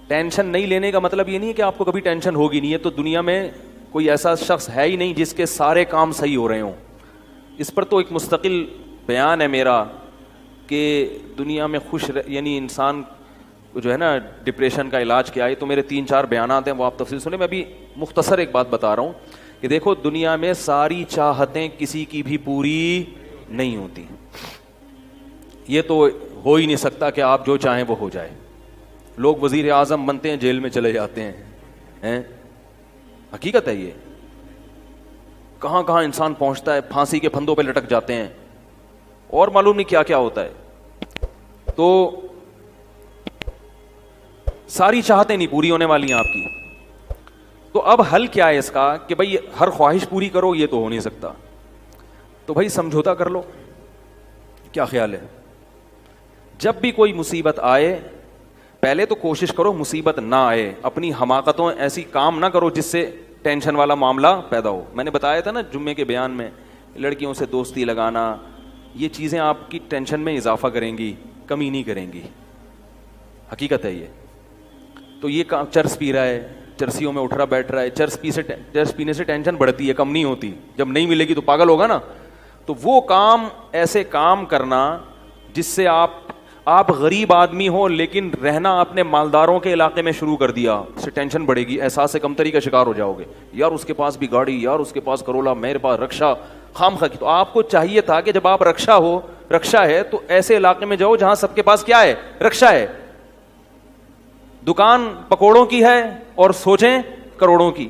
Tension نہیں لینے کا مطلب یہ نہیں ہے کہ آپ کو کبھی ٹینشن ہوگی نہیں. ہے تو دنیا میں کوئی ایسا شخص ہے ہی نہیں جس کے سارے کام صحیح ہو رہے ہوں. اس پر تو ایک مستقل بیان ہے میرا کہ دنیا میں یعنی انسان جو ہے نا ڈپریشن کا علاج کیا ہے. تو میرے 3-4 بیانات ہیں, وہ آپ تفصیل سنیں. میں ابھی مختصر ایک بات بتا رہا ہوں کہ دیکھو دنیا میں ساری چاہتیں کسی کی بھی پوری نہیں ہوتی. یہ تو ہو ہی نہیں سکتا کہ آپ جو چاہیں وہ ہو جائے. لوگ وزیر اعظم بنتے ہیں, جیل میں چلے جاتے ہیں. حقیقت ہے یہ. کہاں کہاں انسان پہنچتا ہے, پھانسی کے پھندوں پہ لٹک جاتے ہیں, اور معلوم نہیں کیا کیا ہوتا ہے. تو ساری چاہتیں نہیں پوری ہونے والی ہیں آپ کی. تو اب حل کیا ہے اس کا کہ بھائی ہر خواہش پوری کرو, یہ تو ہو نہیں سکتا. تو بھائی سمجھوتا کر لو. کیا خیال ہے؟ جب بھی کوئی مصیبت آئے پہلے تو کوشش کرو مصیبت نہ آئے. اپنی حماقتوں ایسی کام نہ کرو جس سے ٹینشن والا معاملہ پیدا ہو. میں نے بتایا تھا نا جمعے کے بیان میں, لڑکیوں سے دوستی لگانا, یہ چیزیں آپ کی ٹینشن میں اضافہ کریں گی, کمی نہیں کریں گی. حقیقت ہے یہ. تو یہ چرس پی رہا ہے, چرسیوں میں اٹھ رہا بیٹھ رہا ہے, چرس پینے سے ٹینشن بڑھتی ہے, کم نہیں ہوتی. جب نہیں ملے گی تو پاگل ہوگا نا. تو وہ کام, ایسے کام کرنا جس سے آپ غریب آدمی ہو لیکن رہنا اپنے مالداروں کے علاقے میں شروع کر دیا, اس سے ٹینشن بڑھے گی, احساس کمتری کا شکار ہو جاؤ گے. یار اس کے پاس بھی گاڑی, یار اس کے پاس کرولا, میرے پاس رکشا, خام خا کی. تو آپ کو چاہیے تھا کہ جب آپ رکشا ہے تو ایسے علاقے میں جاؤ جہاں سب کے پاس کیا ہے, رکشا ہے. دکان پکوڑوں کی ہے اور سوچیں کروڑوں کی.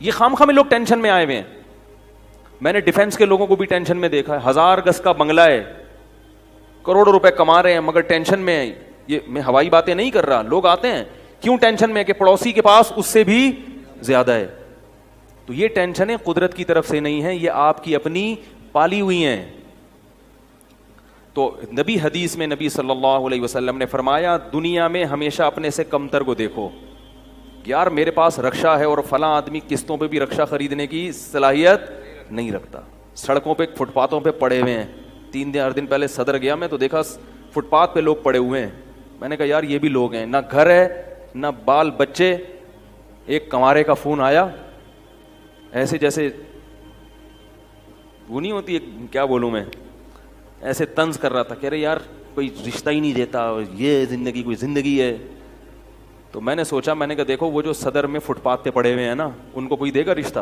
یہ خام خواہ میں لوگ ٹینشن میں آئے ہوئے ہیں. میں نے ڈیفنس کے لوگوں کو بھی ٹینشن میں دیکھا ہے. 1000 گز کا بنگلہ ہے, کروڑوں روپے کما رہے ہیں مگر ٹینشن میں ہے. یہ میں ہوائی باتیں نہیں کر رہا. لوگ آتے ہیں کیوں ٹینشن میں کہ پڑوسی کے پاس اس سے بھی زیادہ ہے. تو یہ ٹینشنیں قدرت کی طرف سے نہیں ہیں, یہ آپ کی اپنی پالی ہوئی ہیں. تو نبی حدیث میں نبی صلی اللہ علیہ وسلم نے فرمایا دنیا میں ہمیشہ اپنے سے کمتر کو دیکھو. یار میرے پاس رکشا ہے اور فلاں آدمی قسطوں پہ بھی رکشا خریدنے کی صلاحیت نہیں رکھتا. سڑکوں پہ فٹ پاتھوں پہ پڑے ہوئے ہیں. 3 دن پہلے صدر گیا میں تو دیکھا فٹ پاتھ پہ لوگ پڑے ہوئے ہیں. میں نے کہا یار یہ بھی لوگ ہیں, نہ گھر ہے نہ بال بچے. ایک کنوارے کا فون آیا, ایسے جیسے وہ نہیں ہوتی, کیا بولوں میں, ایسے طنز کر رہا تھا. کہہ رہے یار کوئی رشتہ ہی نہیں دیتا, یہ زندگی کوئی زندگی ہے. تو میں نے سوچا, میں نے کہا دیکھو وہ جو صدر میں فٹ پاتھ پہ پڑے ہوئے ہیں نا, ان کو کوئی دے گا رشتہ؟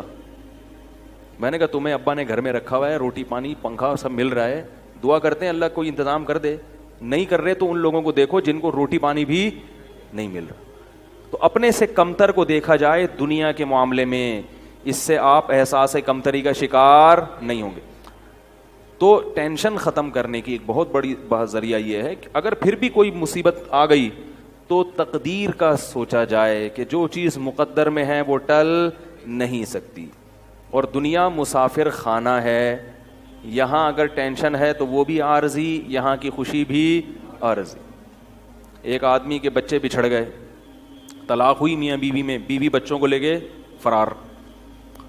میں نے کہا تمہیں ابا نے گھر میں رکھا ہوا ہے, روٹی پانی پنکھا سب مل رہا ہے, دعا کرتے ہیں اللہ کوئی انتظام کر دے. نہیں کر رہے تو ان لوگوں کو دیکھو جن کو روٹی پانی بھی نہیں مل رہا. تو اپنے سے کمتر کو دیکھا جائے دنیا کے معاملے میں, اس سے آپ احساس کمتری کا شکار نہیں ہوں گے. تو ٹینشن ختم کرنے کی ایک بہت بڑی ذریعہ یہ ہے کہ اگر پھر بھی کوئی مصیبت آ گئی تو تقدیر کا سوچا جائے کہ جو چیز مقدر میں ہے وہ ٹل نہیں سکتی. اور دنیا مسافر خانہ ہے, یہاں اگر ٹینشن ہے تو وہ بھی عارضی, یہاں کی خوشی بھی عارضی. ایک آدمی کے بچے بچھڑ گئے, طلاق ہوئی میاں بیوی میں, بیوی بچوں کو لے گئے فرار.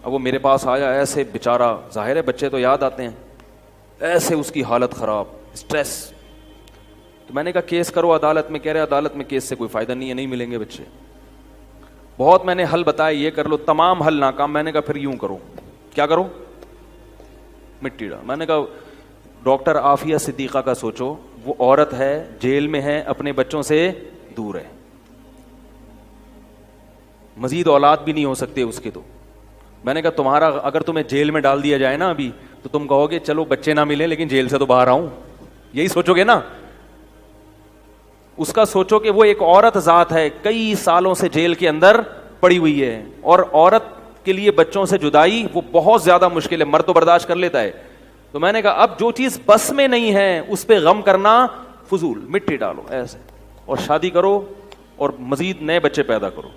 اب وہ میرے پاس آیا, ایسے بیچارہ, ظاہر ہے بچے تو یاد آتے ہیں, ایسے اس کی حالت خراب, اسٹریس. تو میں نے کہا کیس کرو عدالت میں. کہہ رہے عدالت میں کیس سے کوئی فائدہ نہیں ہے, نہیں ملیں گے بچے. بہت میں نے حل بتایا, یہ کر لو, تمام حل ناکام. میں نے کہا پھر یوں کرو. کیا کرو؟ مٹی ڈال. میں نے کہا ڈاکٹر عافیہ صدیقہ کا سوچو, وہ عورت ہے, جیل میں ہے, اپنے بچوں سے دور ہے, مزید اولاد بھی نہیں ہو سکتے اس کے. تو میں نے کہا تمہارا اگر تمہیں جیل میں ڈال دیا جائے نا ابھی, تو تم کہو گے چلو بچے نہ ملے لیکن جیل سے تو باہر آؤں, یہی سوچو گے نا. اس کا سوچو کہ وہ ایک عورت ذات ہے, کئی سالوں سے جیل کے اندر پڑی ہوئی ہے, اور عورت کے لیے بچوں سے جدائی وہ بہت زیادہ مشکل ہے, مرد تو برداشت کر لیتا ہے. تو میں نے کہا اب جو چیز بس میں نہیں ہے اس پہ غم کرنا فضول, مٹی ڈالو ایسے, اور شادی کرو اور مزید نئے بچے پیدا کرو.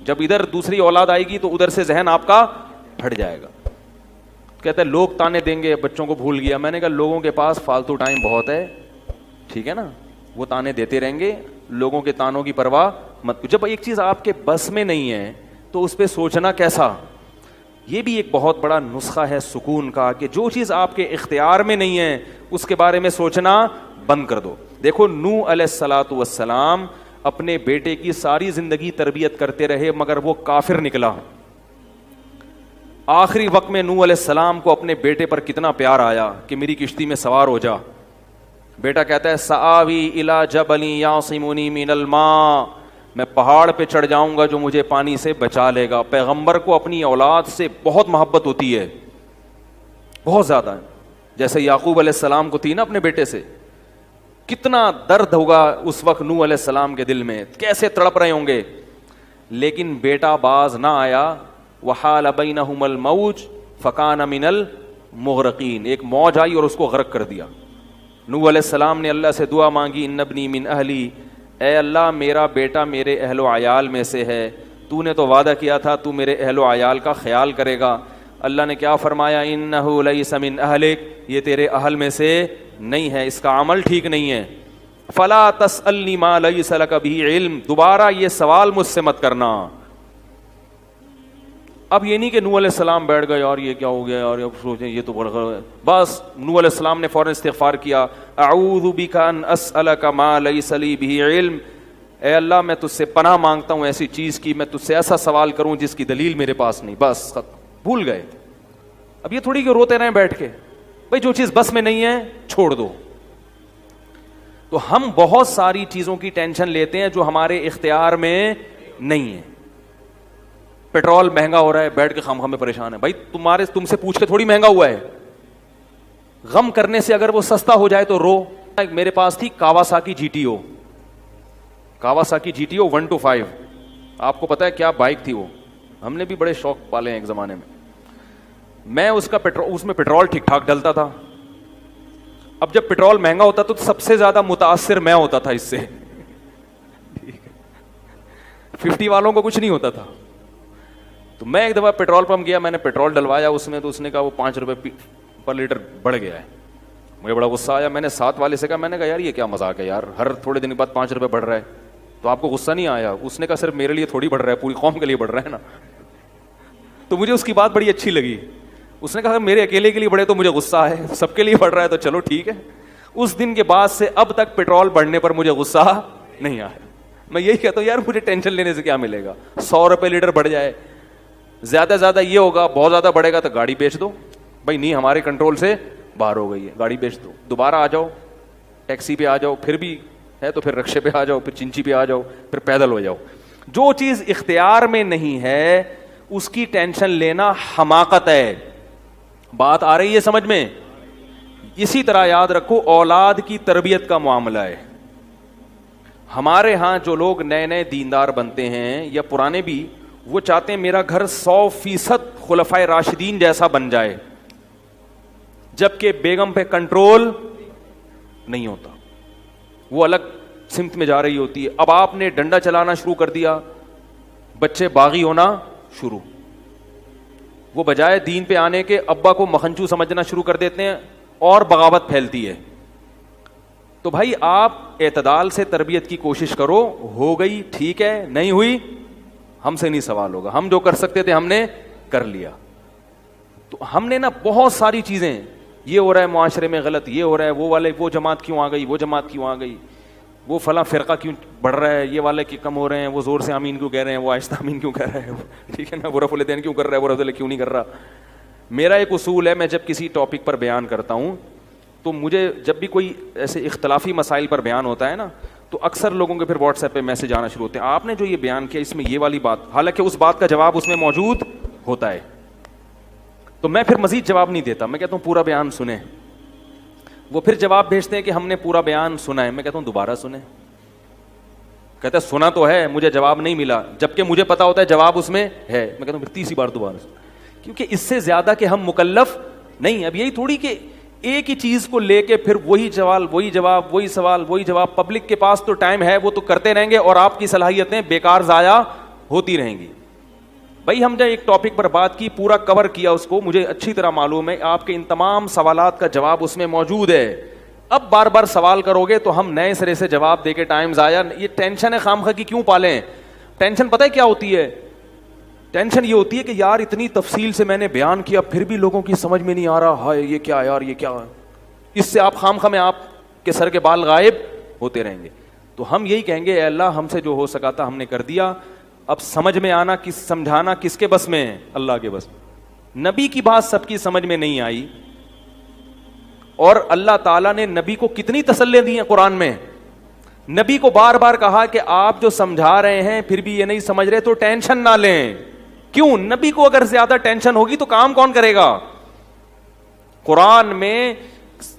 جب ادھر دوسری اولاد آئے گی تو ادھر سے ذہن آپ کا ہٹ جائے گا. کہتے ہیں لوگ تانے دیں گے, بچوں کو بھول گیا. میں نے کہا لوگوں کے پاس فالتو ٹائم بہت ہے, ٹھیک ہے نا, وہ تانے دیتے رہیں گے, لوگوں کے تانوں کی پرواہ مت. جب ایک چیز آپ کے بس میں نہیں ہے تو اس پہ سوچنا کیسا. یہ بھی ایک بہت بڑا نسخہ ہے سکون کا کہ جو چیز آپ کے اختیار میں نہیں ہے اس کے بارے میں سوچنا بند کر دو. دیکھو نوح علیہ الصلوۃ والسلام اپنے بیٹے کی ساری زندگی تربیت کرتے رہے مگر وہ کافر نکلا. آخری وقت میں نوح علیہ السلام کو اپنے بیٹے پر کتنا پیار آیا کہ میری کشتی میں سوار ہو جا. بیٹا کہتا ہے سآوی الی جبل یعصمنی من الماء, میں پہاڑ پہ چڑھ جاؤں گا جو مجھے پانی سے بچا لے گا. پیغمبر کو اپنی اولاد سے بہت محبت ہوتی ہے, بہت زیادہ, جیسے یعقوب علیہ السلام کو تھی نا اپنے بیٹے سے. کتنا درد ہوگا اس وقت نوح علیہ السلام کے دل میں, کیسے تڑپ رہے ہوں گے. لیکن بیٹا باز نہ آیا. وحال بینہم الموج فکان من المغرقین, ایک موج آئی اور اس کو غرق کر دیا. نوح علیہ السلام نے اللہ سے دعا مانگی ان ابنی من اہلی, اے اللہ میرا بیٹا میرے اہل و عیال میں سے ہے, تو نے تو وعدہ کیا تھا تو میرے اہل و عیال کا خیال کرے گا. اللہ نے کیا فرمایا انہ لیس من اہلک, یہ تیرے اہل میں سے نہیں ہے, اس کا عمل ٹھیک نہیں ہے. فلا تسألنی ما لیس لک بہ علم, دوبارہ یہ سوال مجھ سے مت کرنا. اب یہ نہیں کہ نوح علیہ السلام بیٹھ گئے اور یہ کیا ہو گیا اور سوچیں یہ تو بس. نوح علیہ السلام نے فوراً استغفار کیا, اعوذ بک ان اسألک ما لیس لی بہ علم, اے اللہ میں تجھ سے پناہ مانگتا ہوں ایسی چیز کی, میں تجھ سے ایسا سوال کروں جس کی دلیل میرے پاس نہیں. بس بھول گئے. اب یہ تھوڑی کہ روتے رہیں بیٹھ کے, بھائی جو چیز بس میں نہیں ہے چھوڑ دو. تو ہم بہت ساری چیزوں کی ٹینشن لیتے ہیں جو ہمارے اختیار میں نہیں ہے. پیٹرول مہنگا ہو رہا ہے, بیٹھ کے خام میں پریشان ہے. بھائی تم سے پوچھ کے تھوڑی مہنگا ہوا ہے. غم کرنے سے اگر وہ سستا ہو جائے تو رو. میرے پاس تھی Kawasaki G T O, Kawasaki G T O 125. آپ کو پتا ہے کیا بائک تھی وہ, ہم نے بھی بڑے شوق پالے ہیں ایک زمانے میں. میں اس میں پیٹرول ٹھیک ٹھاک ڈلتا تھا. اب جب پیٹرول مہنگا ہوتا تو سب سے زیادہ متاثر میں ہوتا تھا اس سے. 50 والوں کو کچھ نہیں ہوتا تھا. تو میں ایک دفعہ پیٹرول پمپ گیا, میں نے پیٹرول ڈلوایا اس میں, تو اس نے کہا وہ 5 روپے پر لیٹر بڑھ گیا ہے. مجھے بڑا غصہ آیا. میں نے ساتھ والے سے کہا, میں نے کہا یار یہ کیا مذاق ہے یار, ہر تھوڑے دن کے بعد 5 روپے بڑھ رہا ہے, تو آپ کو غصہ نہیں آیا؟ اس نے کہا صرف میرے لیے تھوڑی بڑھ رہا ہے, پوری قوم کے لیے بڑھ رہا ہے نا. تو مجھے اس کی بات بڑی اچھی لگی. اس نے کہا میرے اکیلے کے لیے بڑھے تو مجھے غصہ ہے, سب کے لیے بڑھ رہا ہے تو چلو ٹھیک ہے. اس دن کے بعد سے اب تک پیٹرول بڑھنے پر مجھے غصہ نہیں آیا. میں یہی کہتا ہوں یار مجھے ٹینشن لینے سے کیا ملے گا. 100 روپے لیٹر بڑھ جائے, زیادہ سے زیادہ یہ ہوگا, بہت زیادہ بڑھے گا تو گاڑی بیچ دو. بھائی نہیں ہمارے کنٹرول سے باہر ہو گئی ہے, گاڑی بیچ دو, دوبارہ آ جاؤ ٹیکسی پہ آ جاؤ, پھر بھی ہے تو پھر رکشے پہ آ جاؤ, پھر چنچی پہ آ جاؤ, پھر پیدل ہو جاؤ. جو چیز اختیار میں نہیں ہے اس کی ٹینشن لینا حماقت ہے. بات آ رہی ہے سمجھ میں؟ اسی طرح یاد رکھو اولاد کی تربیت کا معاملہ ہے. ہمارے ہاں جو لوگ نئے نئے دیندار بنتے ہیں یا پرانے بھی, وہ چاہتے ہیں میرا گھر 100% خلفائے راشدین جیسا بن جائے, جبکہ بیگم پہ کنٹرول نہیں ہوتا, وہ الگ سمت میں جا رہی ہوتی ہے. اب آپ نے ڈنڈا چلانا شروع کر دیا, بچے باغی ہونا شروع. وہ بجائے دین پہ آنے کے ابا کو مکھنچو سمجھنا شروع کر دیتے ہیں اور بغاوت پھیلتی ہے. تو بھائی آپ اعتدال سے تربیت کی کوشش کرو. ہو گئی ٹھیک ہے, نہیں ہوئی ہم سے نہیں سوال ہوگا, ہم جو کر سکتے تھے ہم نے کر لیا. تو ہم نے نا بہت ساری چیزیں, یہ ہو رہا ہے معاشرے میں غلط, یہ ہو رہا ہے, وہ والے وہ جماعت کیوں آ گئی, وہ جماعت کیوں آ گئی, وہ فلاں فرقہ کیوں بڑھ رہا ہے, یہ والے کی کم ہو رہے ہیں, وہ زور سے آمین کیوں کہہ رہے ہیں, وہ آہستہ آمین کیوں کہہ رہے ہیں, ٹھیک ہے نا, وہ رفع الیدین کیوں کر رہا ہے, وہ رفع کیوں نہیں کر رہا. میرا ایک اصول ہے, میں جب کسی ٹاپک پر بیان کرتا ہوں تو مجھے جب بھی کوئی ایسے اختلافی مسائل پر بیان ہوتا ہے نا, تو اکثر لوگوں کے پھر واٹس ایپ پہ میسج آنا شروع ہوتے ہیں, آپ نے جو یہ بیان کیا اس میں یہ والی بات, حالانکہ اس بات کا جواب اس میں موجود ہوتا ہے. تو میں پھر مزید جواب نہیں دیتا, میں کہتا ہوں پورا بیان سنیں. وہ پھر جواب بھیجتے ہیں کہ ہم نے پورا بیان سنا ہے. میں کہتا ہوں دوبارہ سنیں. کہتا ہے سنا تو ہے, مجھے جواب نہیں ملا, جبکہ مجھے پتا ہوتا ہے جواب اس میں ہے. میں کہتا ہوں پھر تیسری بار دوبارہ سنیں, کیونکہ اس سے زیادہ کہ ہم مکلف نہیں. اب یہی تھوڑی کہ ایک ہی چیز کو لے کے پھر وہی سوال وہی جواب وہی سوال وہی جواب. پبلک کے پاس تو ٹائم ہے, وہ تو کرتے رہیں گے اور آپ کی صلاحیتیں بیکار ضائع ہوتی رہیں گی. بھائی ہم جب ایک ٹاپک پر بات کی, پورا کور کیا اس کو, مجھے اچھی طرح معلوم ہے آپ کے ان تمام سوالات کا جواب اس میں موجود ہے. اب بار بار سوال کرو گے تو ہم نئے سرے سے جواب دے کے ٹائم ضائع. یہ ٹینشن ہے خام خواہ کی کیوں پالیں؟ ٹینشن پتہ ہے کیا ہوتی ہے؟ ٹینشن یہ ہوتی ہے کہ یار اتنی تفصیل سے میں نے بیان کیا پھر بھی لوگوں کی سمجھ میں نہیں آ رہا, ہائے یہ کیا یار, یہ کیا ہے. اس سے آپ خام خواہ میں آپ کے سر کے بال غائب ہوتے رہیں گے. تو ہم یہی کہیں گے اے اللہ ہم سے جو ہو سکا تھا ہم نے کر دیا, اب سمجھ میں آنا سمجھانا کس کے بس میں ہے؟ اللہ کے بس. نبی کی بات سب کی سمجھ میں نہیں آئی, اور اللہ تعالیٰ نے نبی کو کتنی تسلی دی ہیں قرآن میں. نبی کو بار بار کہا کہ آپ جو سمجھا رہے ہیں پھر بھی یہ نہیں سمجھ رہے تو ٹینشن نہ لیں. کیوں؟ نبی کو اگر زیادہ ٹینشن ہوگی تو کام کون کرے گا؟ قرآن میں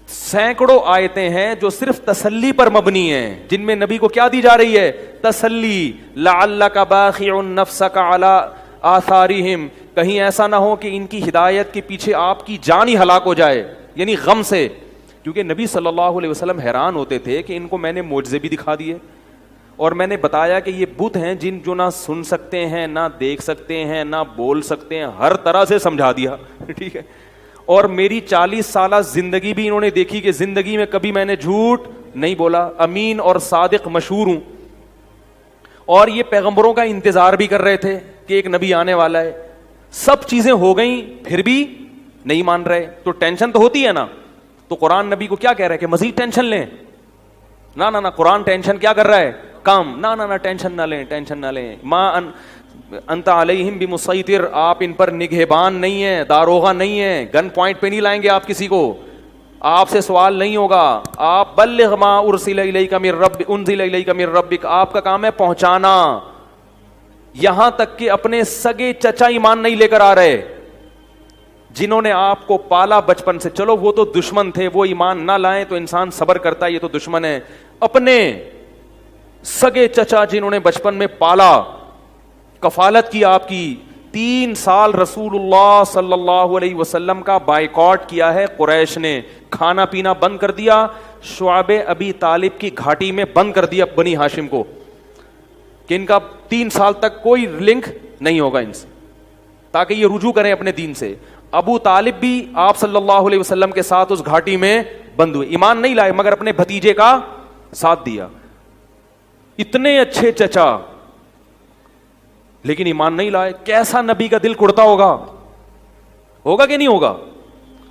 سینکڑوں آیتیں ہیں جو صرف تسلی پر مبنی ہیں, جن میں نبی کو کیا دی جا رہی ہے؟ تسلی. لعلک باخع نفسک علی آثارہم, کہیں ایسا نہ ہو کہ ان کی ہدایت کے پیچھے آپ کی جان ہی ہلاک ہو جائے, یعنی غم سے. کیونکہ نبی صلی اللہ علیہ وسلم حیران ہوتے تھے کہ ان کو میں نے معجزے بھی دکھا دیے, اور میں نے بتایا کہ یہ بت ہیں جن جو نہ سن سکتے ہیں, نہ دیکھ سکتے ہیں, نہ بول سکتے ہیں, ہر طرح سے سمجھا دیا. ٹھیک ہے, اور میری 40 سالہ زندگی بھی انہوں نے دیکھی کہ زندگی میں کبھی میں نے جھوٹ نہیں بولا, امین اور صادق مشہور ہوں. اور یہ پیغمبروں کا انتظار بھی کر رہے تھے کہ ایک نبی آنے والا ہے. سب چیزیں ہو گئیں پھر بھی نہیں مان رہے, تو ٹینشن تو ہوتی ہے نا. تو قرآن نبی کو کیا کہہ رہا ہے کہ مزید ٹینشن لیں؟ نہ قرآن ٹینشن کیا کر رہا ہے؟ کم. نہ ٹینشن نہ لیں, ٹینشن نہ لیں. ما انت علیہم بمسیطر, آپ ان پر نگہبان نہیں ہیں, داروغہ نہیں ہیں, گن پوائنٹ پہ نہیں لائیں گے آپ کسی کو, آپ سے سوال نہیں ہوگا. آپ بلغ ما ارسل الیک من رب انزل الیک من ربک, آپ کا کام ہے پہنچانا. یہاں تک کہ اپنے سگے چچا ایمان نہیں لے کر آ رہے, جنہوں نے آپ کو پالا بچپن سے. چلو وہ تو دشمن تھے, وہ ایمان نہ لائیں تو انسان صبر کرتا ہے, یہ تو دشمن ہے. اپنے سگے چچا جنہوں نے بچپن میں پالا, کفالت کی آپ کی, 3 سال رسول اللہ صلی اللہ علیہ وسلم کا بائیکاٹ کیا ہے قریش نے, کھانا پینا بند کر دیا, شعب ابی طالب کی گھاٹی میں بند کر دیا بنی ہاشم کو, کہ ان کا 3 سال تک کوئی لنک نہیں ہوگا ان سے, تاکہ یہ رجوع کریں اپنے دین سے. ابو طالب بھی آپ صلی اللہ علیہ وسلم کے ساتھ اس گھاٹی میں بند ہوئے, ایمان نہیں لائے مگر اپنے بھتیجے کا ساتھ دیا. اتنے اچھے چچا لیکن ایمان نہیں لائے. کیسا نبی کا دل کڑتا ہوگا کہ نہیں ہوگا؟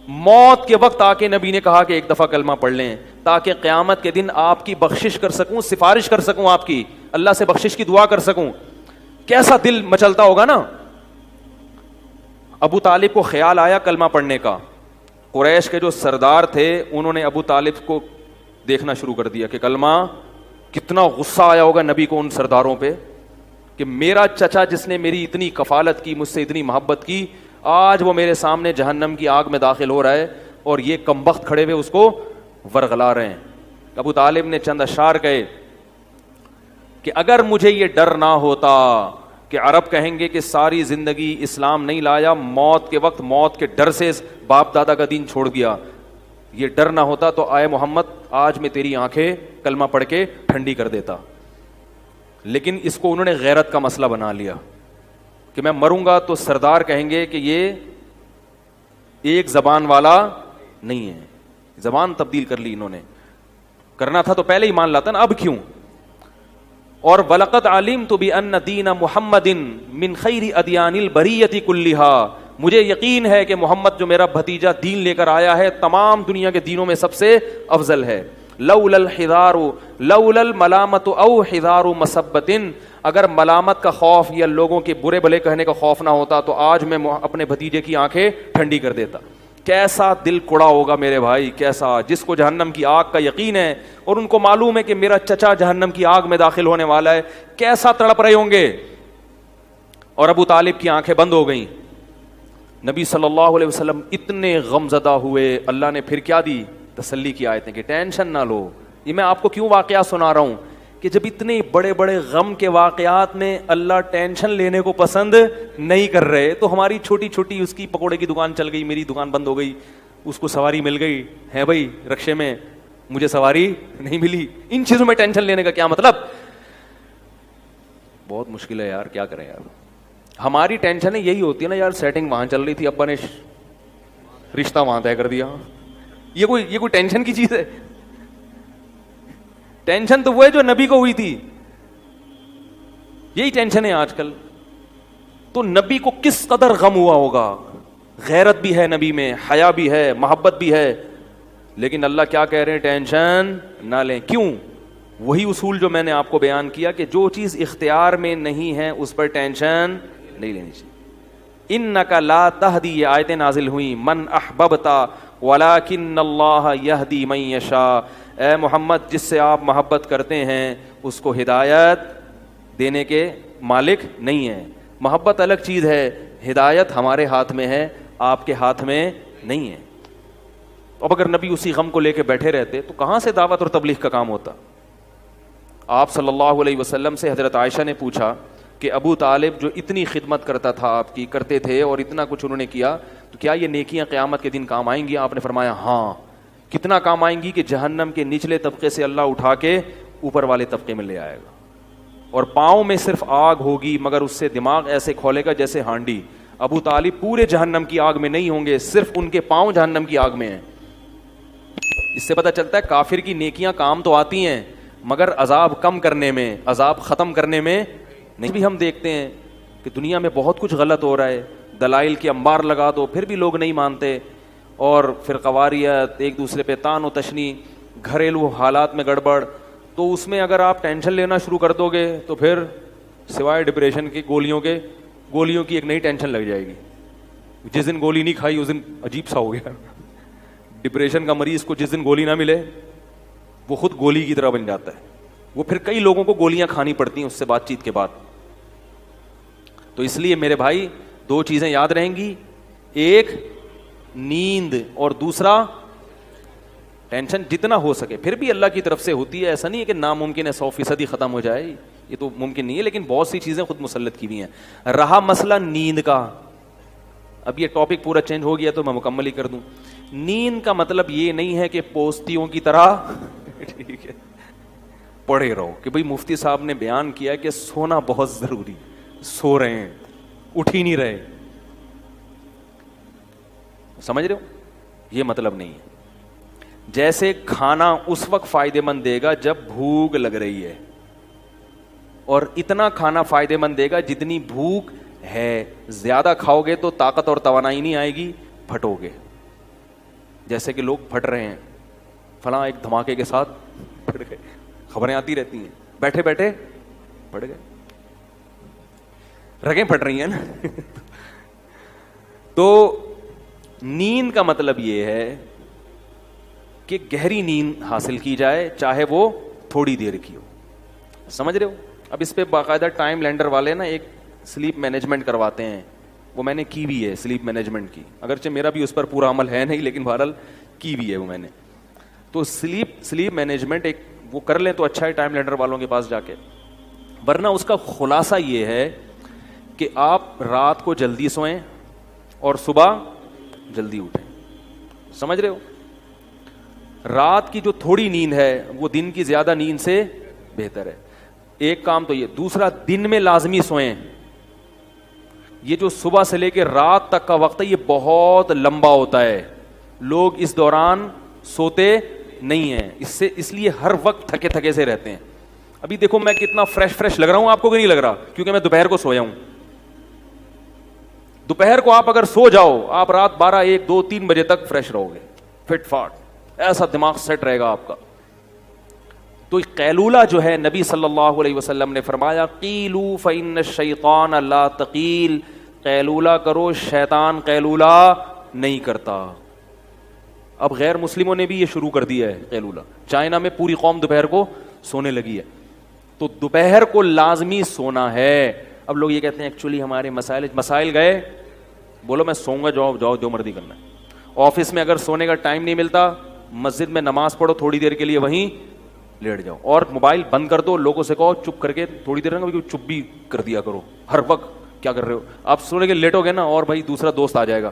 موت کے وقت آ کے نبی نے کہا کہ ایک دفعہ کلمہ پڑھ لیں تاکہ قیامت کے دن آپ کی بخشش کر سکوں, سفارش کر سکوں, آپ کی اللہ سے بخشش کی دعا کر سکوں. کیسا دل مچلتا ہوگا نا. ابو طالب کو خیال آیا کلمہ پڑھنے کا. قریش کے جو سردار تھے انہوں نے ابو طالب کو دیکھنا شروع کر دیا کہ کلمہ, کتنا غصہ آیا ہوگا نبی کو ان سرداروں پہ کہ میرا چچا جس نے میری اتنی کفالت کی, مجھ سے اتنی محبت کی, آج وہ میرے سامنے جہنم کی آگ میں داخل ہو رہا ہے اور یہ کمبخت کھڑے ہوئے اس کو ورغلا رہے ہیں. ابو طالب نے چند اشعار کہے کہ اگر مجھے یہ ڈر نہ ہوتا کہ عرب کہیں گے کہ ساری زندگی اسلام نہیں لایا, موت کے وقت موت کے ڈر سے باپ دادا کا دین چھوڑ دیا, یہ ڈر نہ ہوتا تو آئے محمد آج میں تیری آنکھیں کلمہ پڑھ کے ٹھنڈی کر دیتا. لیکن اس کو انہوں نے غیرت کا مسئلہ بنا لیا کہ میں مروں گا تو سردار کہیں گے کہ یہ ایک زبان والا نہیں ہے. زبان تبدیل کر لی انہوں نے, کرنا تھا تو پہلے ایمان لاتا نا, اب کیوں. اور وَلَقَدْ عَلِمْتُ بِأَنَّ دِينَ مُحَمَّدٍ مِّن خَيْرِ أَدْيَانِ الْبَرِيَّةِ كُلِّهَا, مجھے یقین ہے کہ محمد جو میرا بھتیجا دین لے کر آیا ہے تمام دنیا کے دینوں میں سب سے افضل ہے. لولا الحذار لولا الملامت او حذار مسبت, اگر ملامت کا خوف یا لوگوں کے برے بھلے کہنے کا خوف نہ ہوتا تو آج میں اپنے بھتیجے کی آنکھیں ٹھنڈی کر دیتا. کیسا دل کڑا ہوگا میرے بھائی, کیسا, جس کو جہنم کی آگ کا یقین ہے اور ان کو معلوم ہے کہ میرا چچا جہنم کی آگ میں داخل ہونے والا ہے, کیسا تڑپ رہے ہوں گے. اور ابو طالب کی آنکھیں بند ہو گئیں. نبی صلی اللہ علیہ وسلم اتنے غم زدہ ہوئے, اللہ نے پھر کیا دی؟ تسلی کی آیتیں کہ ٹینشن نہ لو. یہ میں آپ کو کیوں واقعہ سنا رہا ہوں کہ جب اتنے بڑے بڑے غم کے واقعات میں اللہ ٹینشن لینے کو پسند نہیں کر رہے, تو ہماری چھوٹی چھوٹی, اس کی پکوڑے کی دکان چل گئی, میری دکان بند ہو گئی, اس کو سواری مل گئی ہے بھائی رکشے میں, مجھے سواری نہیں ملی, ان چیزوں میں ٹینشن لینے کا کیا مطلب؟ بہت مشکل ہے یار, کیا کریں یار. ہماری ٹینشن یہی ہوتی ہے نا یار, سیٹنگ وہاں چل رہی تھی, ابا نے رشتہ وہاں طے کر دیا, یہ کوئی ٹینشن کی چیز ہے؟ ٹینشن تو وہ ہے جو نبی کو ہوئی تھی, یہی ٹینشن ہے آج کل. تو نبی کو کس قدر غم ہوا ہوگا, غیرت بھی ہے نبی میں, حیا بھی ہے, محبت بھی ہے, لیکن اللہ کیا کہہ رہے ہیں؟ ٹینشن نہ لیں. کیوں؟ وہی اصول جو میں نے آپ کو بیان کیا کہ جو چیز اختیار میں نہیں ہے اس پر ٹینشن نہیں لینی چاہیے. انک لا تہدی، یہ آیتیں نازل ہوئیں، من احببت ولکن اللہ یہدی من یشاء. اے محمد، جس سے آپ محبت کرتے ہیں اس کو ہدایت دینے کے مالک نہیں ہیں. محبت الگ چیز ہے، ہدایت ہمارے ہاتھ میں ہے، آپ کے ہاتھ میں نہیں ہے. اب اگر نبی اسی غم کو لے کے بیٹھے رہتے تو کہاں سے دعوت اور تبلیغ کا کام ہوتا؟ آپ صلی اللہ علیہ وسلم سے حضرت عائشہ نے پوچھا کہ ابو طالب جو اتنی خدمت کرتا تھا آپ کی، کرتے تھے اور اتنا کچھ انہوں نے کیا، تو کیا یہ نیکیاں قیامت کے دن کام آئیں گی؟ آپ نے فرمایا ہاں. کتنا کام آئیں گی کہ جہنم کے نچلے طبقے سے اللہ اٹھا کے اوپر والے طبقے میں لے آئے گا، اور پاؤں میں صرف آگ ہوگی مگر اس سے دماغ ایسے کھولے گا جیسے ہانڈی. ابو طالب پورے جہنم کی آگ میں نہیں ہوں گے، صرف ان کے پاؤں جہنم کی آگ میں ہیں. اس سے پتہ چلتا ہے کافر کی نیکیاں کام تو آتی ہیں مگر عذاب کم کرنے میں، عذاب ختم کرنے میں نہیں. بھی ہم دیکھتے ہیں کہ دنیا میں بہت کچھ غلط ہو رہا ہے، دلائل کے انبار لگا دو پھر بھی لوگ نہیں مانتے، اور فرقواریت، ایک دوسرے پہ تان و تشنی، گھریلو حالات میں گڑبڑ. تو اس میں اگر آپ ٹینشن لینا شروع کر دو گے تو پھر سوائے ڈپریشن کی گولیوں کی ایک نئی ٹینشن لگ جائے گی. جس دن گولی نہیں کھائی اس دن عجیب سا ہو گیا. ڈپریشن کا مریض کو جس دن گولی نہ ملے وہ خود گولی کی طرح بن جاتا ہے. وہ پھر کئی لوگوں کو گولیاں کھانی پڑتی ہیں اس سے بات چیت کے بعد. تو اس لیے میرے بھائی دو چیزیں یاد رہیں گی، ایک نیند اور دوسرا ٹینشن. جتنا ہو سکے پھر بھی اللہ کی طرف سے ہوتی ہے، ایسا نہیں ہے کہ ناممکن ہے 100% ختم ہو جائے، یہ تو ممکن نہیں ہے، لیکن بہت سی چیزیں خود مسلط کی ہوئی ہیں. رہا مسئلہ نیند کا، اب یہ ٹاپک پورا چینج ہو گیا تو میں مکمل ہی کر دوں. نیند کا مطلب یہ نہیں ہے کہ پوستیوں کی طرح ٹھیک ہے پڑے رہو کہ بھئی مفتی صاحب نے بیان کیا کہ سونا بہت ضروری، سو رہے ہیں، اٹھ ہی نہیں رہے. سمجھ رہے ہو؟ یہ مطلب نہیں ہے. جیسے کھانا اس وقت فائدے مند دے گا جب بھوک لگ رہی ہے، اور اتنا کھانا فائدے مند دے گا جتنی بھوک ہے. زیادہ کھاؤ گے تو طاقت اور توانائی نہیں آئے گی، پھٹو گے. جیسے کہ لوگ پھٹ رہے ہیں، فلاں ایک دھماکے کے ساتھ پھٹ گئے، خبریں آتی رہتی ہیں، بیٹھے بیٹھے پھٹ گئے، رگیں پھٹ رہی ہیں نا. تو نیند کا مطلب یہ ہے کہ گہری نیند حاصل کی جائے، چاہے وہ تھوڑی دیر کی ہو. سمجھ رہے ہو؟ اب اس پہ باقاعدہ ٹائم لینڈر والے نا ایک سلیپ مینجمنٹ کرواتے ہیں، وہ میں نے کی بھی ہے سلیپ مینجمنٹ کی، اگرچہ میرا بھی اس پر پورا عمل ہے نہیں لیکن بہرحال کی بھی ہے وہ میں نے. تو سلیپ مینجمنٹ ایک وہ کر لیں تو اچھا ہے ٹائم لینڈر والوں کے پاس جا کے. ورنہ اس کا خلاصہ یہ ہے کہ آپ رات کو جلدی سوئیں اور صبح جلدی اٹھیں. سمجھ رہے ہو؟ رات کی جو تھوڑی نیند ہے وہ دن کی زیادہ نیند سے بہتر ہے. ایک کام تو یہ. دوسرا، دن میں لازمی سوئیں. یہ جو صبح سے لے کے رات تک کا وقت ہے یہ بہت لمبا ہوتا ہے، لوگ اس دوران سوتے نہیں ہیں، اس لیے ہر وقت تھکے تھکے سے رہتے ہیں. ابھی دیکھو میں کتنا فریش لگ رہا ہوں آپ کو کہ نہیں لگ رہا؟ کیونکہ میں دوپہر کو سویا ہوں. دوپہر کو آپ اگر سو جاؤ آپ رات 12 1 2 3 بجے تک فریش رہو گے، فٹ فاٹ، ایسا دماغ سیٹ رہے گا آپ کا. تو قیلولہ جو ہے نبی صلی اللہ علیہ وسلم نے فرمایا قیلو فإن الشیطان لا تقیل، قیلولہ کرو، شیطان قیلولہ نہیں کرتا. اب غیر مسلموں نے بھی یہ شروع کر دیا ہے قیلولہ. چائنا میں پوری قوم دوپہر کو سونے لگی ہے. تو دوپہر کو لازمی سونا ہے. اب لوگ یہ کہتے ہیں ایکچولی ہمارے مسائل گئے، بولو میں سوؤں گا، جاؤ جو مرضی کرنا ہے. آفس میں اگر سونے کا ٹائم نہیں ملتا، مسجد میں نماز پڑھو تھوڑی دیر کے لیے، وہیں لیٹ جاؤ اور موبائل بند کر دو. لوگوں سے کہو چپ کر کے تھوڑی دیر رہنا، چپ بھی کر دیا کرو. ہر وقت کیا کر رہے ہو آپ؟ سونے کے لیٹو گے نا اور بھائی دوسرا دوست آ جائے گا،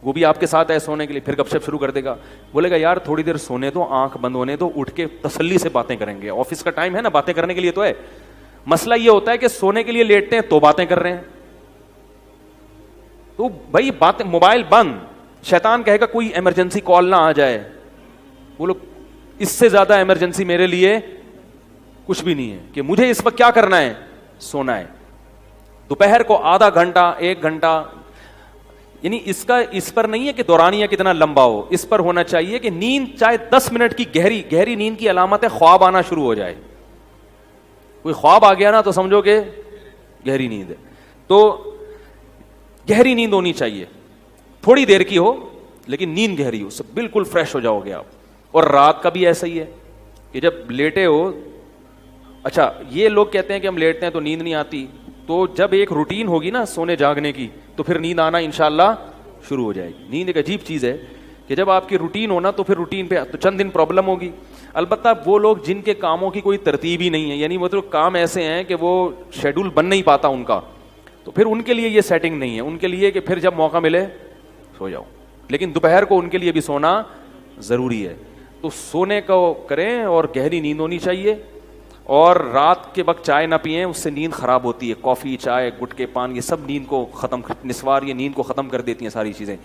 وہ بھی آپ کے ساتھ ہے سونے کے لیے، پھر گپ شپ شروع کر دے گا. بولے گا یار تھوڑی دیر سونے دو، آنکھ بند ہونے دو، اٹھ کے تسلی سے باتیں کریں گے. آفس کا ٹائم ہے نا، باتیں کرنے کے لیے تو ہے. مسئلہ یہ ہوتا ہے کہ سونے کے لیے لیٹتے ہیں تو باتیں کر رہے ہیں. تو بھائی باتیں، موبائل بند. شیطان کہے گا کوئی ایمرجنسی کال نہ آ جائے. بولو اس سے زیادہ ایمرجنسی میرے لیے کچھ بھی نہیں ہے کہ مجھے اس وقت کیا کرنا ہے، سونا ہے. دوپہر کو آدھا گھنٹہ 1 گھنٹہ یعنی اس پر نہیں ہے کہ دورانیہ کتنا لمبا ہو, اس پر ہونا چاہیے کہ نیند چاہے 10 منٹ کی گہری نیند کی علامت ہے خواب آنا شروع ہو جائے. کوئی خواب آ گیا نا تو سمجھو کہ گہری نیند ہے. تو گہری نیند ہونی چاہیے, تھوڑی دیر کی ہو لیکن نیند گہری ہو, سب بالکل فریش ہو جاؤ گے آپ. اور رات کا بھی ایسا ہی ہے کہ جب لیٹے ہو, اچھا یہ لوگ کہتے ہیں کہ ہم لیٹتے ہیں تو نیند نہیں آتی, تو جب ایک روٹین ہوگی نا سونے جاگنے کی تو پھر نیند آنا انشاءاللہ شروع ہو جائے گی. نیند ایک عجیب چیز ہے کہ جب آپ کی روٹین ہونا تو پھر روٹین پہ تو چند دن پرابلم ہوگی. البتہ وہ لوگ جن کے کاموں کی کوئی ترتیب ہی نہیں ہے, یعنی مطلب کام ایسے ہیں کہ وہ شیڈول بن نہیں پاتا ان کا, تو پھر ان کے لیے یہ سیٹنگ نہیں ہے. ان کے لیے کہ پھر جب موقع ملے سو جاؤ, لیکن دوپہر کو ان کے لیے بھی سونا ضروری ہے. تو سونے کو کریں اور گہری نیند ہونی چاہیے. اور رات کے وقت چائے نہ پئیں, اس سے نیند خراب ہوتی ہے. کافی, چائے, گٹکے, پان, یہ سب نیند کو ختم, نسوار یہ نیند کو ختم کر دیتی ہیں ساری چیزیں.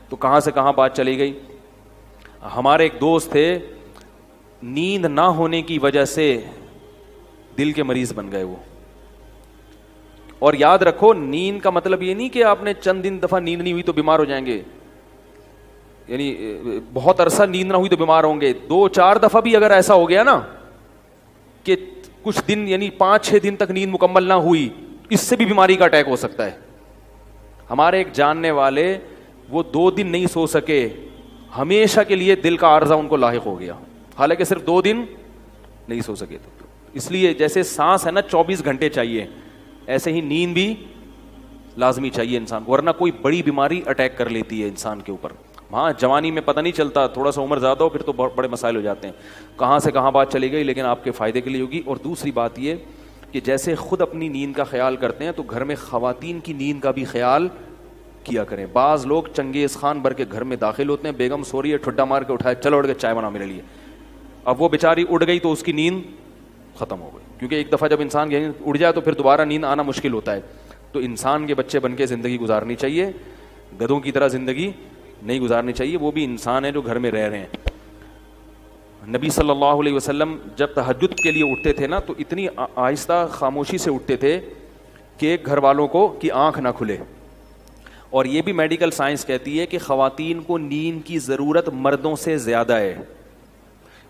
تو کہاں سے کہاں بات چلی گئی. ہمارے ایک دوست تھے, نیند نہ ہونے کی وجہ سے دل کے مریض بن گئے وہ. اور یاد رکھو نیند کا مطلب یہ نہیں کہ آپ نے چند دن دفعہ نیند نہیں ہوئی تو بیمار ہو جائیں گے, یعنی بہت عرصہ نیند نہ ہوئی تو بیمار ہوں گے. 2-4 دفعہ بھی اگر ایسا ہو گیا نا کہ کچھ دن یعنی 5-6 دن تک نیند مکمل نہ ہوئی, اس سے بھی بیماری کا اٹیک ہو سکتا ہے. ہمارے ایک جاننے والے وہ 2 دن نہیں سو سکے, ہمیشہ کے لیے دل کا عارضہ ان کو لاحق ہو گیا, حالانکہ صرف 2 دن نہیں سو سکے. تو اس لیے جیسے سانس ہے نا 24 گھنٹے چاہیے, ایسے ہی نیند بھی لازمی چاہیے انسان کو, ورنہ کوئی بڑی بیماری اٹیک کر لیتی ہے انسان کے اوپر. ہاں جوانی میں پتہ نہیں چلتا, تھوڑا سا عمر زیادہ ہو پھر تو بہت بڑے مسائل ہو جاتے ہیں. کہاں سے کہاں بات چلی گئی, لیکن آپ کے فائدے کے لیے ہوگی. اور دوسری بات یہ کہ جیسے خود اپنی نیند کا خیال کرتے ہیں تو گھر میں خواتین کی نیند کا بھی خیال کیا کریں. بعض لوگ چنگیز خان بھر کے گھر میں داخل ہوتے ہیں, بیگم سو رہی ہے, ٹھڈا مار کے اٹھائے, چلو اٹھ کے چائے بنا میرے لیے. اب وہ بیچاری اڑ گئی تو اس کی نیند ختم ہو گئی, کیونکہ ایک دفعہ جب انسان اڑ جائے تو پھر دوبارہ نیند آنا مشکل ہوتا ہے. تو انسان کے بچے بن کے زندگی گزارنی چاہیے, گدھوں کی طرح زندگی نہیں گزارنی چاہیے. وہ بھی انسان ہیں جو گھر میں رہ رہے ہیں. نبی صلی اللہ علیہ وسلم جب تہجد کے لیے اٹھتے تھے نا تو اتنی آہستہ خاموشی سے اٹھتے تھے کہ گھر والوں کو کی آنکھ نہ کھلے. اور یہ بھی میڈیکل سائنس کہتی ہے کہ خواتین کو نیند کی ضرورت مردوں سے زیادہ ہے.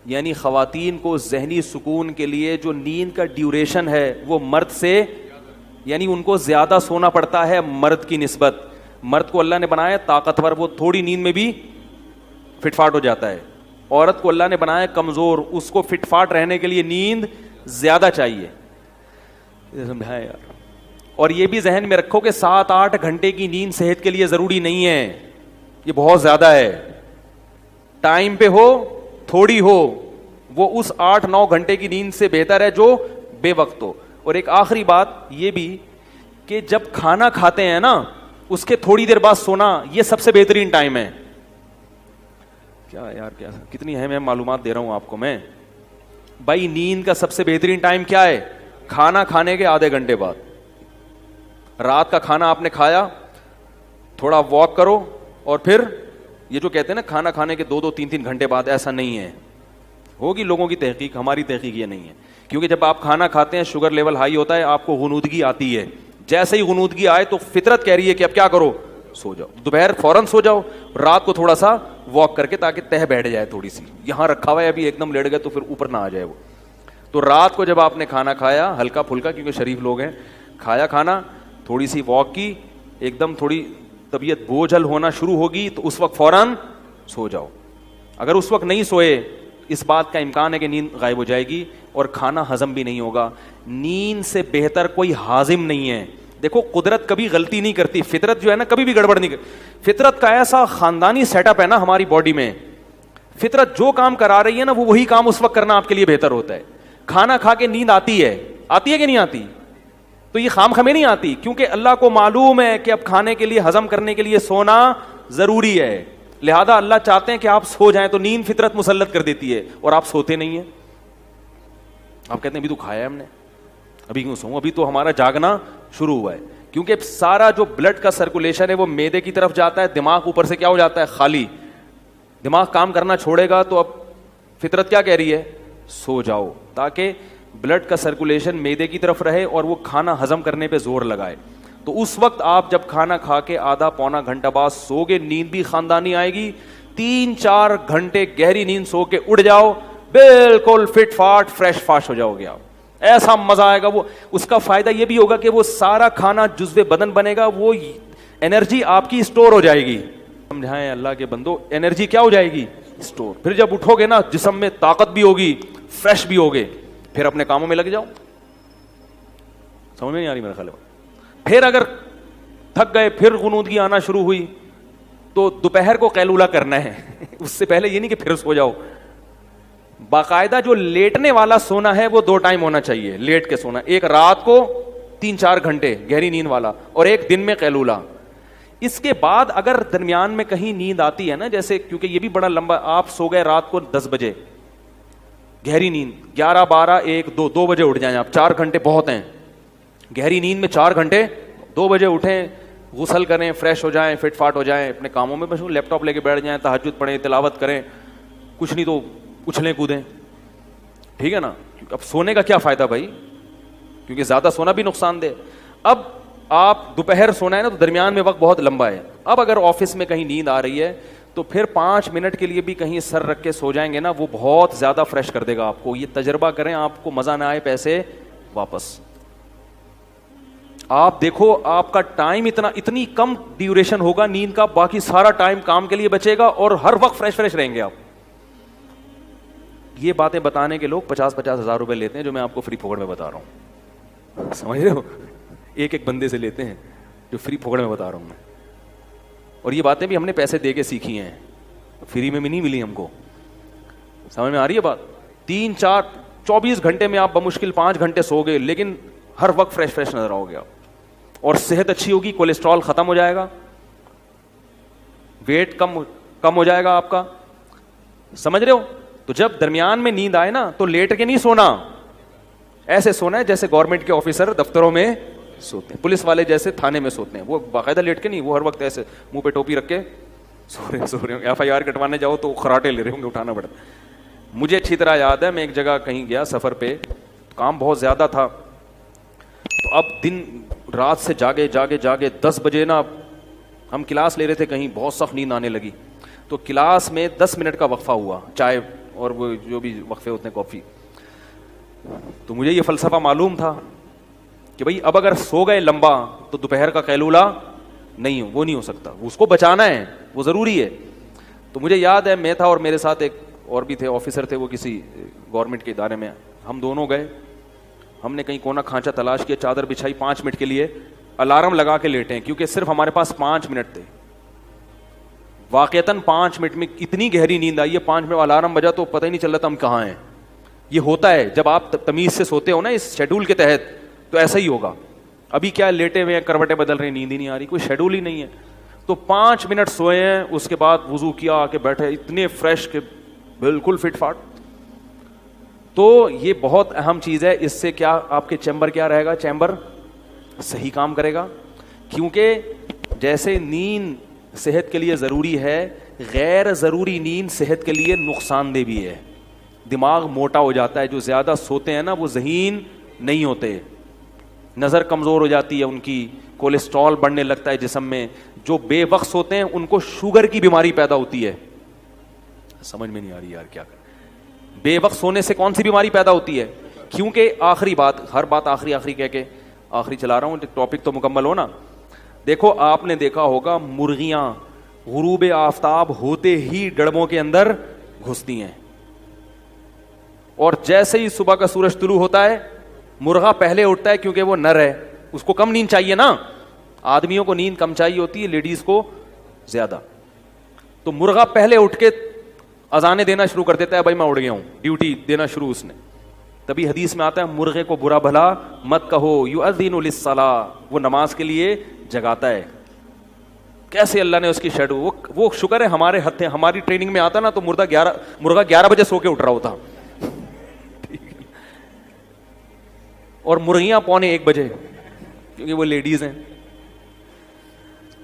یعنی خواتین کو ذہنی سکون کے لیے جو نیند کا ڈیوریشن ہے وہ مرد سے, یعنی ان کو زیادہ سونا پڑتا ہے مرد کی نسبت. مرد کو اللہ نے بنایا طاقتور, وہ تھوڑی نیند میں بھی فٹ فاٹ ہو جاتا ہے. عورت کو اللہ نے بنایا کمزور, اس کو فٹ فاٹ رہنے کے لیے نیند زیادہ چاہیے. سمجھائے یار. اور یہ بھی ذہن میں رکھو کہ 7-8 گھنٹے کی نیند صحت کے لیے ضروری نہیں ہے, یہ بہت زیادہ ہے. ٹائم پہ ہو تھوڑی ہو, وہ اس 8-9 گھنٹے کی نیند سے بہتر ہے جو بے وقت ہو. اور ایک آخری بات یہ بھی کہ جب کھانا کھاتے ہیں نا اس کے تھوڑی دیر بعد سونا, یہ سب سے بہترین ٹائم ہے. کیا یار, کیا کتنی اہم معلومات دے رہا ہوں آپ کو میں. بھائی نیند کا سب سے بہترین ٹائم کیا ہے؟ کھانا کھانے کے آدھے گھنٹے بعد. رات کا کھانا آپ نے کھایا, تھوڑا واک کرو, اور پھر یہ جو کہتے ہیں نا کھانا کھانے کے 2-3 گھنٹے بعد, ایسا نہیں ہے. ہوگی لوگوں کی تحقیق, ہماری تحقیق یہ نہیں ہے. کیونکہ جب آپ کھانا کھاتے ہیں شوگر لیول ہائی ہوتا ہے, آپ کو غنودگی آتی ہے. جیسے ہی غنودگی آئے تو فطرت کہہ رہی ہے کہ اب کیا کرو, سو جاؤ. دوپہر فوراً سو جاؤ, رات کو تھوڑا سا واک کر کے تاکہ تہ بیٹھ جائے تھوڑی سی. یہاں رکھا ہوا ہے ابھی ایک دم لیٹ گئے تو پھر اوپر نہ آ جائے وہ. تو رات کو جب آپ نے کھانا کھایا ہلکا پھلکا, کیونکہ شریف لوگ ہیں, کھایا کھانا, تھوڑی سی واک کی, ایک دم تھوڑی طبیعت بوجھل ہونا شروع ہوگی تو اس وقت فوراً سو جاؤ. اگر اس وقت نہیں سوئے, اس بات کا امکان ہے کہ نیند غائب ہو جائے گی اور کھانا ہضم بھی نہیں ہوگا. نیند سے بہتر کوئی ہاضم نہیں ہے. دیکھو قدرت کبھی غلطی نہیں کرتی, فطرت جو ہے نا کبھی بھی گڑبڑ نہیں کرتی. فطرت کا ایسا خاندانی سیٹ اپ ہے نا ہماری باڈی میں, فطرت جو کام کرا رہی ہے نا وہ وہی کام اس وقت کرنا آپ کے لیے بہتر ہوتا ہے. کھانا کھا کے نیند آتی ہے کہ نہیں آتی؟ تو یہ خام خمیں نہیں آتی, کیونکہ اللہ کو معلوم ہے کہ اب کھانے کے لیے, ہضم کرنے کے لیے سونا ضروری ہے. لہذا اللہ چاہتے ہیں کہ آپ سو جائیں, تو نیند فطرت مسلط کر دیتی ہے اور آپ سوتے نہیں ہیں. آپ کہتے ہیں ابھی تو کھایا ہے ہم نے, ابھی کیوں سوؤں, ابھی تو ہمارا جاگنا شروع ہوا ہے. کیونکہ سارا جو بلڈ کا سرکولیشن ہے وہ معدے کی طرف جاتا ہے, دماغ اوپر سے کیا ہو جاتا ہے, خالی. دماغ کام کرنا چھوڑے گا تو اب فطرت کیا کہہ رہی ہے, سو جاؤ, تاکہ بلڈ کا سرکولیشن معدے کی طرف رہے اور وہ کھانا ہضم کرنے پہ زور لگائے. تو تو اس وقت آپ جب کھانا کھا کے آدھا پونا گھنٹہ بعد سو گے, نیند بھی خاندانی آئے گی, 3-4 گھنٹے گہری نیند سو کے اٹھ جاؤ, بالکل فٹ فاٹ فریش فاش ہو جاؤ گے آپ. ایسا مزہ آئے گا. وہ اس کا فائدہ یہ بھی ہوگا کہ وہ سارا کھانا جزو بدن بنے گا, وہ انرجی آپ کی اسٹور ہو جائے گی. سمجھائیں اللہ کے بندو, انرجی کیا ہو جائے گی؟ اسٹور. پھر جب اٹھو گے نا جسم میں طاقت بھی ہوگی, فریش بھی ہوگے, پھر اپنے کاموں میں لگ جاؤ. سمجھ میں نہیں آ رہی میرا خیال ہے. پھر اگر تھک گئے, پھر غنودگی آنا شروع ہوئی, تو دوپہر کو قیلولہ کرنا ہے. اس سے پہلے یہ نہیں کہ پھر سو جاؤ. باقاعدہ جو لیٹنے والا سونا ہے وہ 2 ٹائم ہونا چاہیے. لیٹ کے سونا, ایک رات کو 3-4 گھنٹے گہری نیند والا, اور ایک دن میں قیلولہ. اس کے بعد اگر درمیان میں کہیں نیند آتی ہے نا, جیسے کیونکہ یہ بھی بڑا لمبا, آپ سو گئے رات کو 10 بجے گہری نیند, 11, 12, 1, 2 بجے اٹھ جائیں آپ, 4 گھنٹے بہت ہیں. گہری نیند میں 4 گھنٹے, 2 بجے اٹھیں, غسل کریں, فریش ہو جائیں, فٹ فاٹ ہو جائیں, اپنے کاموں میں بس لیپ ٹاپ لے کے بیٹھ جائیں, تہجد پڑھیں, تلاوت کریں, کچھ نہیں تو اچھلیں کودیں. ٹھیک ہے نا. اب سونے کا کیا فائدہ بھائی, کیونکہ زیادہ سونا بھی نقصان دہ. اب آپ دوپہر سونا ہے نا, تو درمیان میں وقت بہت لمبا ہے. اب اگر آفس میں کہیں نیند آ رہی ہے تو پھر 5 منٹ کے لیے بھی کہیں سر رکھ کے سو جائیں گے نا, وہ بہت زیادہ فریش کر دے گا آپ کو. یہ تجربہ کریں, آپ کو مزہ نہ آئے پیسے واپس. آپ دیکھو آپ کا ٹائم اتنی کم ڈیوریشن ہوگا نیند کا, باقی سارا ٹائم کام کے لیے بچے گا اور ہر وقت فریش رہیں گے آپ. یہ باتیں بتانے کے لوگ 50-50 ہزار روپے لیتے ہیں, جو میں آپ کو فری پھوکڑ میں بتا رہا ہوں. سمجھ رہے ہو, ایک بندے سے لیتے ہیں جو فری پھوکڑ میں بتا رہا ہوں میں. اور یہ باتیں بھی ہم نے پیسے دے کے سیکھی ہیں, فری میں بھی نہیں ملی ہم کو. سمجھ میں آ رہی ہے بات. 3-4-24 گھنٹے میں آپ بمشکل 5 گھنٹے سو گے, لیکن ہر وقت فریش نظر آؤ گے آپ, اور صحت اچھی ہوگی, کولیسٹرول ختم ہو جائے گا, ویٹ کم ہو جائے گا آپ کا. سمجھ رہے ہو. تو جب درمیان میں نیند آئے نا, تو لیٹ کے نہیں سونا, ایسے سونا ہے جیسے گورنمنٹ کے آفیسر دفتروں میں سوتے ہیں, پولیس والے جیسے تھانے میں سوتے ہیں. وہ باقاعدہ لیٹ کے نہیں, وہ ہر وقت ایسے منہ پہ ٹوپی رکھ کے سو رہے ہوں. FIR کٹوانے جاؤ تو خراٹے لے رہے ہوں گے, اٹھانا پڑتا. مجھے اچھی طرح یاد ہے, میں ایک جگہ کہیں گیا سفر پہ, کام بہت زیادہ تھا. تو اب دن رات سے جاگے 10 بجے نا ہم کلاس لے رہے تھے کہیں, بہت سخت نیند آنے لگی. تو کلاس میں 10 منٹ کا وقفہ ہوا, چائے اور وہ جو بھی وقفے ہوتے ہیں, کافی. تو مجھے یہ فلسفہ معلوم تھا کہ بھئی اب اگر سو گئے لمبا تو دوپہر کا قیلولہ وہ نہیں ہو سکتا, اس کو بچانا ہے, وہ ضروری ہے. تو مجھے یاد ہے میں تھا اور میرے ساتھ ایک اور بھی تھے, آفیسر تھے, وہ کسی گورنمنٹ کے ادارے میں. ہم دونوں گئے, ہم نے کہیں کونا کھانچا تلاش کیا, چادر بچھائی, 5 منٹ کے لیے الارم لگا کے لیٹے ہیں, کیونکہ صرف ہمارے پاس 5 منٹ تھے. واقعتاً 5 منٹ میں اتنی گہری نیند آئی ہے, 5 منٹ الارم بجا تو پتہ ہی نہیں چل رہا تھا ہم کہاں ہیں. یہ ہوتا ہے جب آپ تمیز سے سوتے ہو نا اس شیڈول کے تحت, تو ایسا ہی ہوگا. ابھی کیا لیٹے ہوئے ہیں, کروٹیں بدل رہے ہیں, نیند ہی نہیں آ رہی, کوئی شیڈول ہی نہیں ہے. تو 5 منٹ سوئے ہیں, اس کے بعد وضو کیا, آ کے بیٹھے, اتنے فریش کہ بالکل فٹ فاٹ. تو یہ بہت اہم چیز ہے. اس سے کیا آپ کے چیمبر کیا رہے گا, چیمبر صحیح کام کرے گا. کیونکہ جیسے نیند صحت کے لیے ضروری ہے, غیر ضروری نیند صحت کے لیے نقصان دہ بھی ہے. دماغ موٹا ہو جاتا ہے, جو زیادہ سوتے ہیں نا وہ ذہین نہیں ہوتے, نظر کمزور ہو جاتی ہے ان کی, کولیسٹرول بڑھنے لگتا ہے جسم میں. جو بے وقت سوتے ہیں ان کو شوگر کی بیماری پیدا ہوتی ہے. سمجھ میں نہیں آ رہی یار کیا کریں. بے وقت سونے سے کون سی بیماری پیدا ہوتی ہے؟ کیونکہ آخری بات, ہر بات آخری کہہ کے آخری چلا رہا ہوں, ٹاپک تو مکمل ہو نا. دیکھو آپ نے دیکھا ہوگا مرغیاں غروب آفتاب ہوتے ہی ڈڑبوں کے اندر گھستی ہیں, اور جیسے ہی صبح کا سورج طلوع ہوتا ہے مرغا پہلے اٹھتا ہے, کیونکہ وہ نر ہے, اس کو کم نیند چاہیے نا. آدمیوں کو نیند کم چاہیے ہوتی ہے, لیڈیز کو زیادہ. تو مرغا پہلے اٹھ کے اذانیں دینا شروع کر دیتا ہے, بھائی میں اٹھ گیا ہوں, ڈیوٹی دینا شروع اس نے. تبھی حدیث میں آتا ہے مرغے کو برا بھلا مت کہو, یؤذن للصلاۃ, وہ نماز کے لیے جگاتا ہے. کیسے اللہ نے اس کی شیڈو, وہ شکر ہے ہمارے ہتھے, ہماری ٹریننگ میں آتا نا تو مرغا 11 بجے سو کے اٹھ رہا ہوتا, اور مرغیاں 1:45 بجے, کیونکہ وہ لیڈیز ہیں.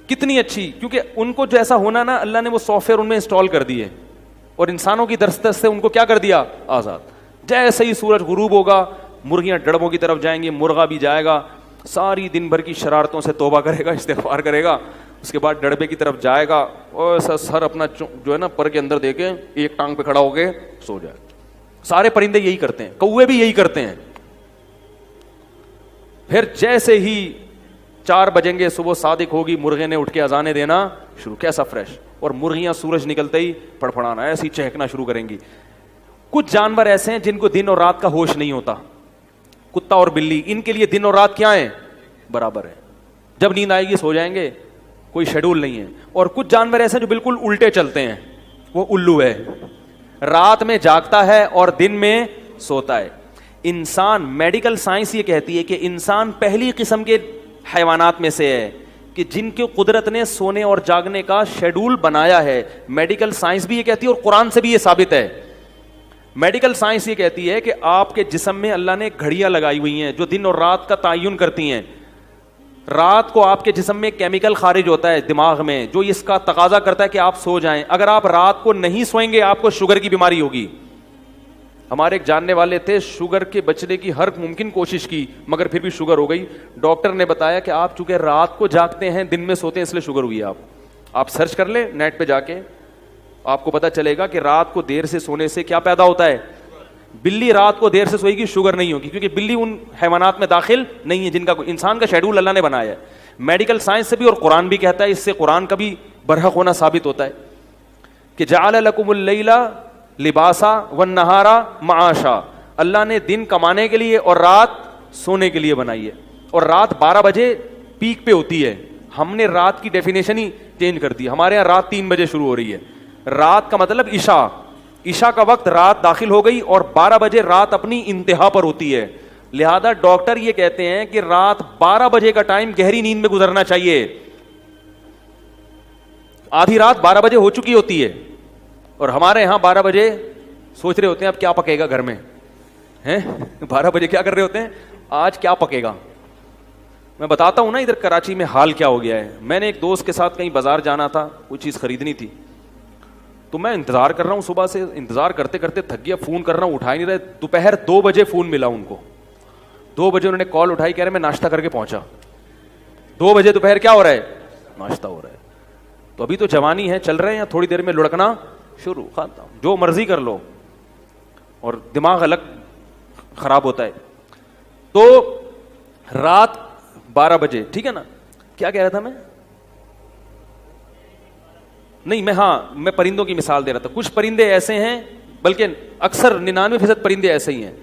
کتنی اچھی, کیونکہ ان کو جو ایسا ہونا نا, اللہ نے وہ سافٹ ویئر ان میں انسٹال کر دیے, اور انسانوں کی دسترس سے ان کو کیا کر دیا, آزاد. جیسے ہی سورج غروب ہوگا مرغیاں ڈڑبوں کی طرف جائیں گی, مرغا بھی جائے گا. ساری دن بھر کی شرارتوں سے توبہ کرے گا, استغفار کرے گا, اس کے بعد ڈڑبے کی طرف جائے گا اور سر اپنا جو ہے نا پر کے اندر دے کے ایک ٹانگ پہ کھڑا ہو کے سو جائے. سارے پرندے یہی کرتے ہیں, کوے بھی یہی کرتے ہیں. پھر جیسے ہی 4 بجیں گے, صبح صادق ہوگی, مرغے نے اٹھ کے اذانیں دینا شروع, کیسا فریش, اور مرغیاں سورج نکلتے ہی پڑپڑانا ایسی چہکنا شروع کریں گی. کچھ جانور ایسے ہیں جن کو دن اور رات کا ہوش نہیں ہوتا, کتا اور بلی, ان کے لیے دن اور رات کیا ہیں, برابر ہے, جب نیند آئے گی سو جائیں گے, کوئی شیڈول نہیں ہے. اور کچھ جانور ایسے ہیں جو بالکل الٹے چلتے ہیں, وہ الو ہے, رات میں جاگتا ہے اور دن میں سوتا ہے. انسان, میڈیکل سائنس یہ کہتی ہے کہ انسان پہلی قسم کے حیوانات میں سے ہے کہ جن کے قدرت نے سونے اور جاگنے کا شیڈول بنایا ہے. میڈیکل سائنس بھی یہ کہتی ہے اور قرآن سے بھی یہ ثابت ہے. میڈیکل سائنس یہ کہتی ہے کہ آپ کے جسم میں اللہ نے گھڑیاں لگائی ہوئی ہیں جو دن اور رات کا تعین کرتی ہیں. رات کو آپ کے جسم میں کیمیکل خارج ہوتا ہے دماغ میں جو اس کا تقاضا کرتا ہے کہ آپ سو جائیں. اگر آپ رات کو نہیں سوئیں گے آپ کو شوگر کی بیماری ہوگی. ہمارے ایک جاننے والے تھے, شوگر کے بچنے کی ہر ممکن کوشش کی مگر پھر بھی شوگر ہو گئی. ڈاکٹر نے بتایا کہ آپ چونکہ رات کو جاگتے ہیں دن میں سوتے ہیں اس لیے شوگر ہوئی ہے. آپ سرچ کر لیں نیٹ پہ جا کے, آپ کو پتا چلے گا کہ رات کو دیر سے سونے سے کیا پیدا ہوتا ہے. بلی رات کو دیر سے سوئے گی, شوگر نہیں ہوگی, کیونکہ بلی ان حیوانات میں داخل نہیں ہے جن کا انسان کا شیڈول اللہ نے بنایا ہے. میڈیکل سائنس سے بھی اور قرآن بھی کہتا ہے, اس سے قرآن کا بھی برحق ہونا ثابت ہوتا ہے کہ جعل لکم اللیل لباسا والنہارا معاشا, اللہ نے دن کمانے کے لیے اور رات سونے کے لیے بنائی ہے. اور رات 12 بجے پیک پہ ہوتی ہے, ہم نے رات کی ڈیفینیشن ہی چینج کر دی. ہمارے یہاں رات 3 بجے شروع ہو رہی ہے. رات کا مطلب عشاء, عشاء کا وقت رات داخل ہو گئی اور 12 بجے رات اپنی انتہا پر ہوتی ہے. لہذا ڈاکٹر یہ کہتے ہیں کہ رات 12 بجے کا ٹائم گہری نیند میں گزرنا چاہیے. آدھی رات 12 بجے ہو چکی ہوتی ہے اور ہمارے یہاں 12 بجے سوچ رہے ہوتے ہیں اب کیا پکے گا گھر میں, ہیں 12 بجے کیا کر رہے ہوتے ہیں, آج کیا پکے گا. میں بتاتا ہوں نا ادھر کراچی میں حال کیا ہو گیا ہے. میں نے ایک دوست کے ساتھ کہیں بازار جانا تھا, کوئی چیز خریدنی تھی, تو میں انتظار کر رہا ہوں, صبح سے انتظار کرتے کرتے تھک گیا, فون کر رہا ہوں اٹھا ہی نہیں رہے. دوپہر 2 بجے فون ملا ان کو, 2 بجے انہوں نے کال اٹھائی, کہہ رہے میں ناشتہ کر کے پہنچا. 2 بجے دوپہر کیا ہو رہا ہے, ناشتہ ہو رہا ہے. تو ابھی تو جوانی ہے, چل رہے ہیں, تھوڑی دیر میں لڑکنا شروع, جو مرضی کر لو اور دماغ الگ خراب ہوتا ہے. تو رات 12 بجے, ٹھیک ہے نا, کیا کہہ رہا تھا میں, نہیں میں پرندوں کی مثال دے رہا تھا. کچھ پرندے ایسے ہیں, بلکہ اکثر 99% پرندے ایسے ہی ہیں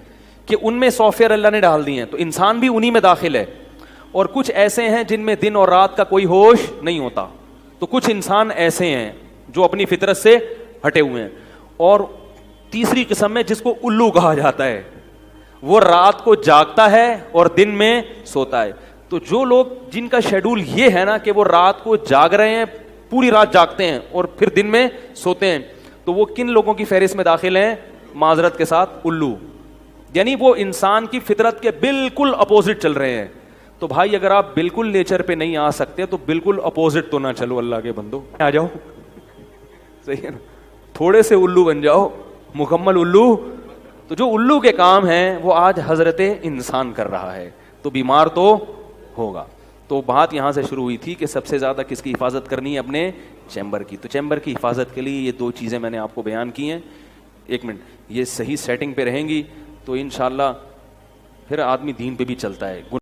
کہ ان میں سافٹ ویئر اللہ نے ڈال دی ہیں, تو انسان بھی انہی میں داخل ہے. اور کچھ ایسے ہیں جن میں دن اور رات کا کوئی ہوش نہیں ہوتا. تو کچھ انسان ایسے ہیں جو اپنی فطرت سے ہٹے ہوئے ہیں. اور تیسری قسم میں جس کو الو کہا جاتا ہے, وہ رات کو جاگتا ہے اور دن میں سوتا ہے. تو جو لوگ جن کا شیڈول یہ ہے نا کہ وہ رات کو جاگ رہے ہیں, پوری رات جاگتے ہیں اور پھر دن میں سوتے ہیں, تو وہ کن لوگوں کی فہرست میں داخل ہیں, معذرت کے ساتھ الو. یعنی وہ انسان کی فطرت کے بالکل اپوزٹ چل رہے ہیں. تو بھائی اگر آپ بالکل نیچر پہ نہیں آ سکتے تو بالکل اپوزٹ تو نہ چلو, اللہ کے بندو آ جاؤ, صحیح ہے نا, تھوڑے سے الو بن جاؤ, مکمل الو. تو جو الو کے کام ہیں وہ آج حضرت انسان کر رہا ہے, تو بیمار تو ہوگا. تو بات یہاں سے شروع ہوئی تھی کہ سب سے زیادہ کس کی حفاظت کرنی ہے, اپنے چیمبر کی. تو چیمبر کی حفاظت کے لیے یہ 2 چیزیں میں نے آپ کو بیان کی ہیں. 1 منٹ, یہ صحیح سیٹنگ پہ رہیں گی تو انشاءاللہ پھر آدمی دین پہ بھی چلتا ہے.